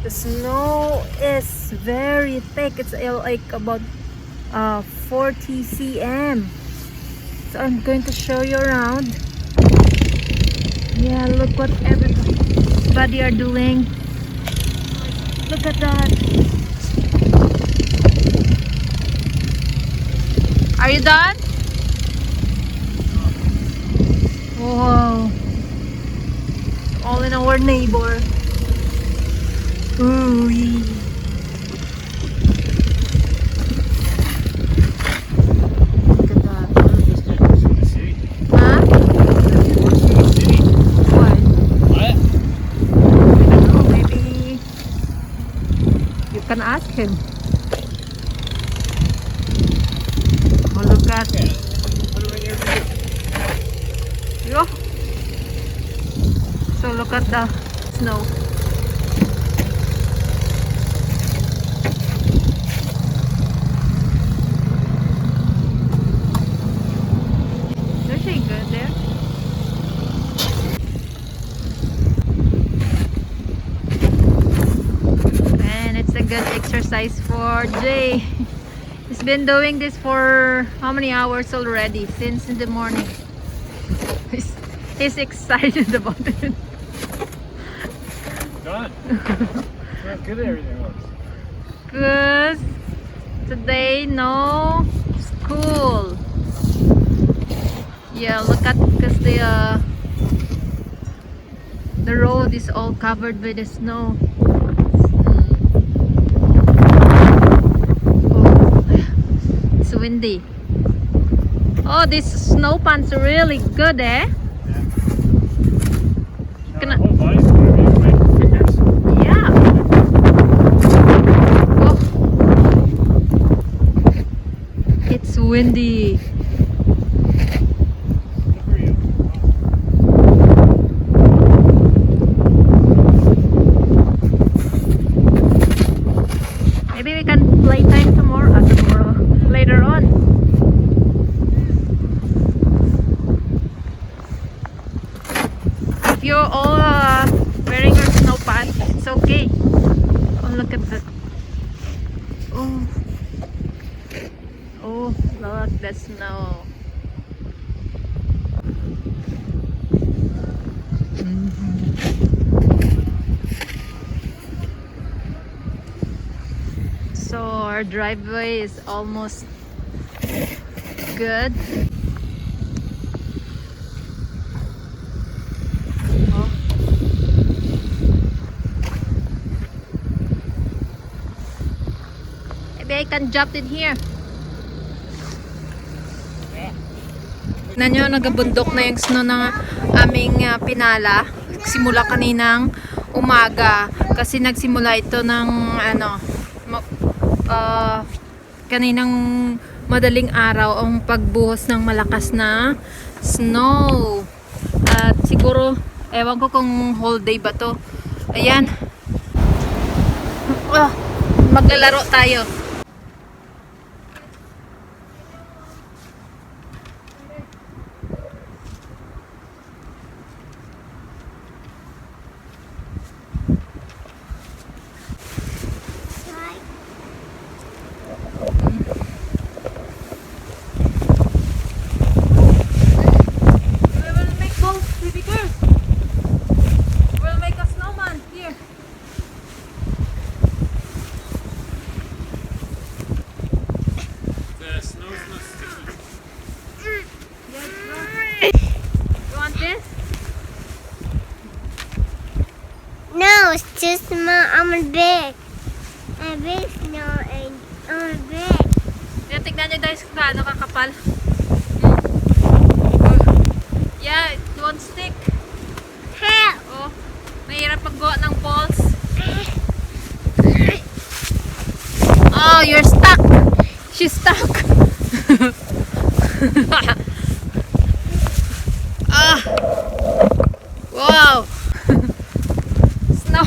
The snow is very thick. It's like about 40 cm. So I'm going to show you around. Yeah, look what everybody are doing. Look at that. Are you done? Wow. All in our neighbor. Ooh. Look at that. Huh? Why? I don't know, maybe you can ask him. Oh, look at yo. So look at the snow. There's a good there. And it's a good exercise for Jay. He's been doing this for how many hours already? Since in the morning. He's excited about it. Done. How good everything looks. Good. Today no school. Yeah, look at, because the road is all covered with the snow. Oh, it's windy. Oh, these snow pants are really good, eh? My whole body's going to be my fingers. Yeah. Oh. It's windy. Good for you. Maybe we can play time tomorrow, later on. If you're all wearing your snow pants, it's okay. Oh, look at that. Oh, oh, look, the snow. So our driveway is almost good. Oh. Maybe I can jump in here. Tignan nyo, nagabundok na yung snow na aming pinala. Simula kaninang umaga. Kasi nagsimula ito ng kaninang madaling araw ang pagbuhos ng malakas na snow. At siguro, ewan ko kung whole day ba to. Ayan. Maglalaro tayo. No, it's just small. I'm big. I'm big snow and I'm big. Yan, tignan nyo guys kung gaano kakapal. Yeah, it won't stick. Help! Oh, mahirap maggawa ng poles. Oh, you're stuck. She's stuck. Ah. Wow. Snow.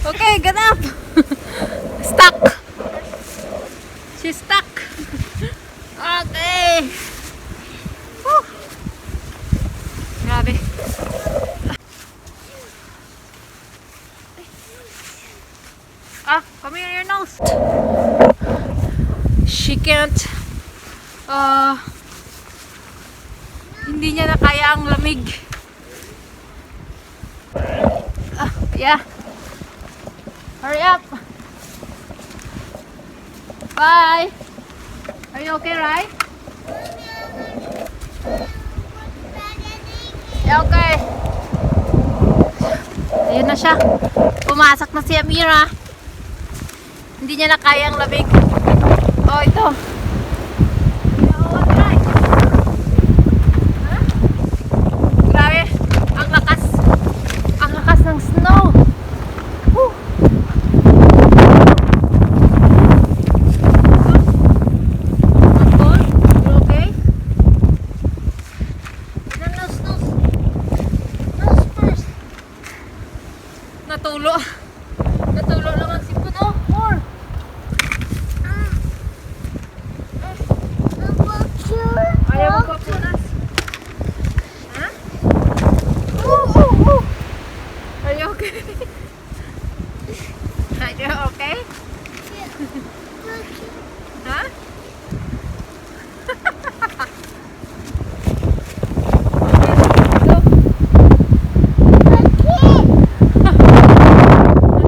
Okay, get up. Stuck. She's stuck. Okay. Whew. Grabe. Come here, your nose. She can't, hindi niya na kaya ang lamig. Yeah. Hurry up. Bye. Are you okay, right? Yeah, okay. Ayun na siya. Pumasok na si Amira. Hindi niya na kaya ang lamig. Oh, ito. Grabe. Ang lakas. Ang lakas ng snow. Woo. Uncle, you okay? Nose first. Natulo. Natulo lang ang sipon. Oh, more. Ayaw mo papunas. Ha? Are you okay? Are you okay? Ha?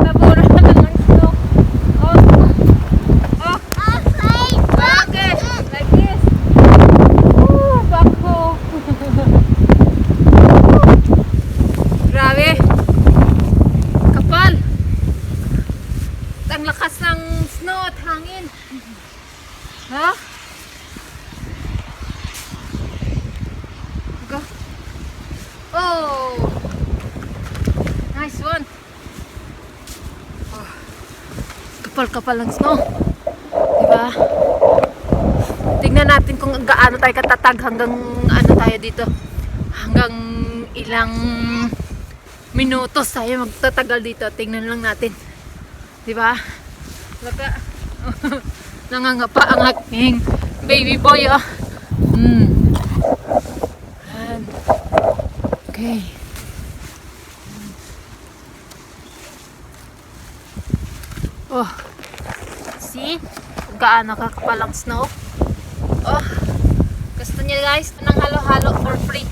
Nabura na ng snow. Oh. Oh. Okay. Like this. Ooh, bako. Grabe. Kapal. Ang lakas ng snow at hangin. Ha? Go. Oh. Nice one. Oh. Kapal-kapal ng snow. Diba? Tingnan natin kung gaano tayo katatag hanggang ano tayo dito. Hanggang ilang minutos tayo magtatagal dito. Tingnan lang natin. Diba? Laka. Nangangapa ang aking baby boy. Oh. And, okay. Oh. See? Gaano kakapal ang snow. Oh. Gusto niya guys ng halo-halo for free.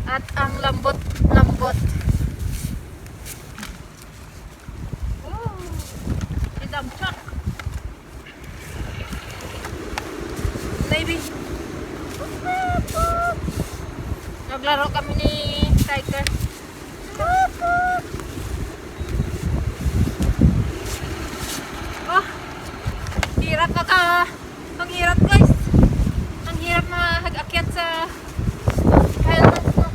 At ang lambot-lambot. Oh. Idam chak. Baby. Naglaro kami ni Tiger. Oh. Hirap ang hirap guys. Ang hirap mag-akyat sa helmet mo.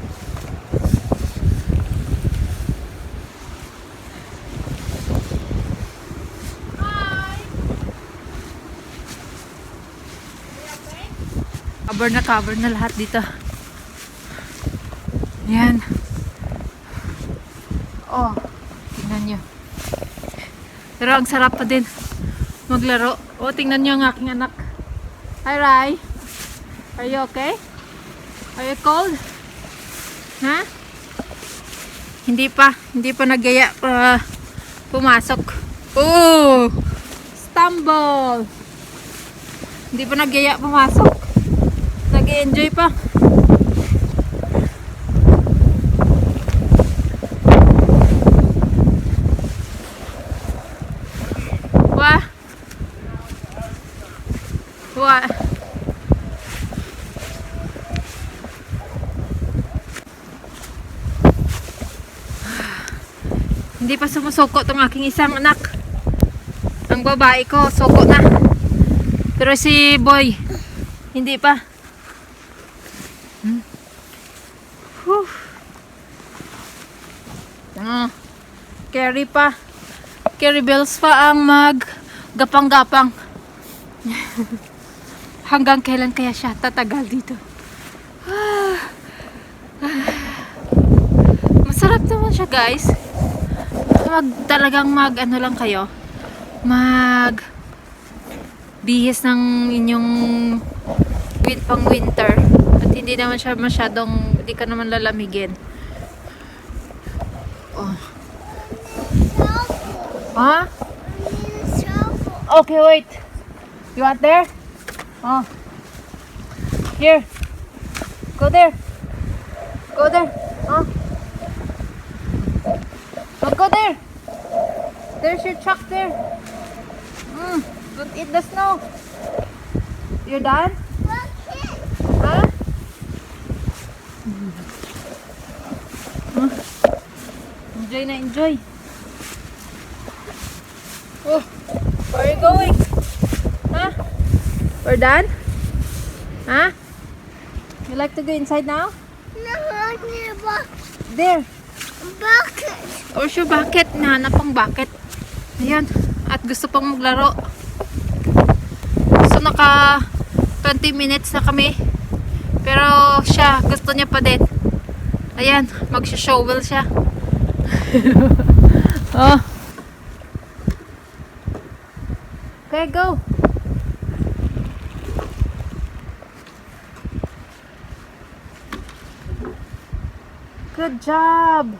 Hi! Cover na lahat dito. Yan. Oh, tingnan nyo. Pero ang sarap pa din maglaro. Oh, tingnan nyo ang aking anak. Hi, Rai. Are you okay? Are you cold? Ha? Hindi pa nagaya pa pumasok. Oh! Stumble! Hindi pa nagaya pumasok. Nag-enjoy pa. What? Hindi pa sumusuko tong aking isang anak. Ang babae ko, suko na. Pero si boy, hindi pa. Carry pa. Carry bells pa ang gapang-gapang. Hanggang kailan kaya siya tatagal dito? Masarap naman siya guys. Talagang ano lang kayo. Bihis ng inyong pang winter. At hindi naman siya hindi ka naman lalamigin. Oh. Huh? I need a shovel. Okay, wait. You want there? Oh. Here. Go there. Go there. Oh. Oh, go there. There's your truck there. Don't eat the snow. You're done? Bucket. Huh? Enjoy na enjoy. Oh, where are you going? Huh? We're done? Huh? You like to go inside now? No, I need a bucket. There. Bucket. Or siya bucket. Nahanap ang bucket. Ayan. At gusto pang maglaro. So naka 20 minutes na kami. Pero siya, gusto niya pa din. Ayan, mag-shovel siya. Oh. Okay, go. Good job.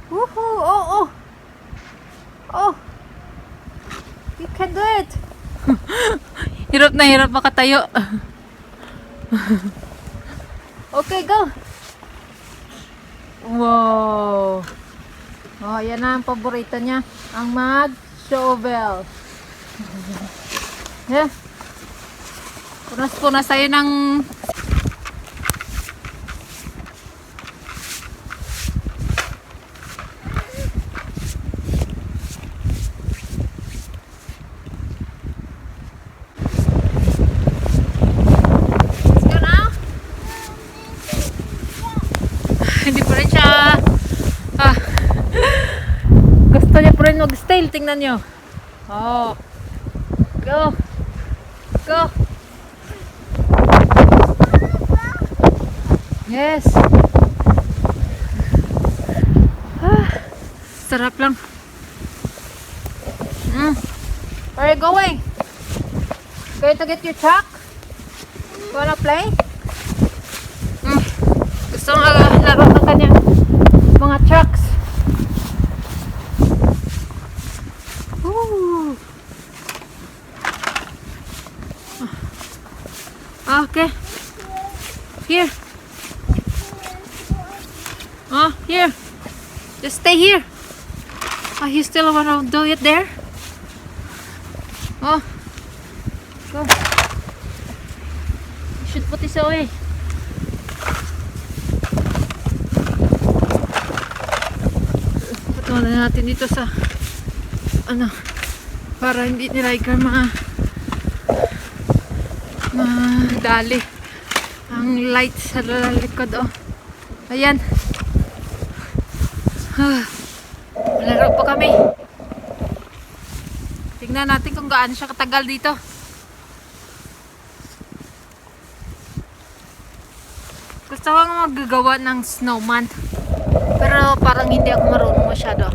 Woohoo! Oh, oh. Oh. You can do it. Hirap na hirap makatayo. Okay, go. Wow. Oh, yan na ang paborito niya. Ang mag-shovel. Yeah. Punas-punas tayo ng hindi pa rin siya gusto niya pa rin mag-style. Tingnan nyo. Oh, go go. Yes. Sarap lang. Where are you going? Going to get your truck? You wanna play? Gusto nga laro ng kanyang mga trucks. Woo. Okay. Here. Oh, here. Just stay here. Oh, you still wanna do it there? Oh. Go. You should put this away. Patulan natin dito sa ano para hindi nila madali ang light sa likod. Oh, ayan. Malaro pa kami. Tingnan natin kung gaano siya katagal dito. Gusto ko nga maggagawa ng snowman, pero parang hindi ako marunong masyado.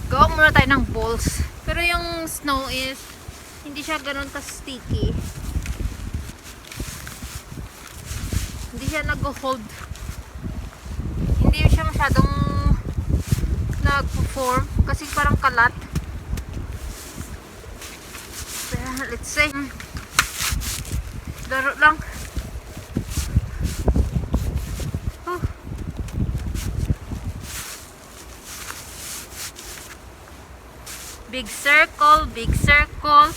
Gawa muna tayo ng balls. Pero yung snow is hindi siya ganun ka-sticky. Hindi siya nag-hold. Hindi siya masyadong nag-form kasi parang kalat. Pero let's say laro lang. Big circle, big circle.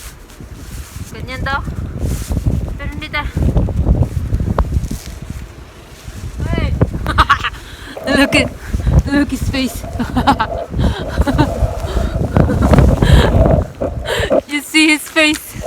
Ganyan daw. Pero hindi ta. Hey. Look his face. You see his face.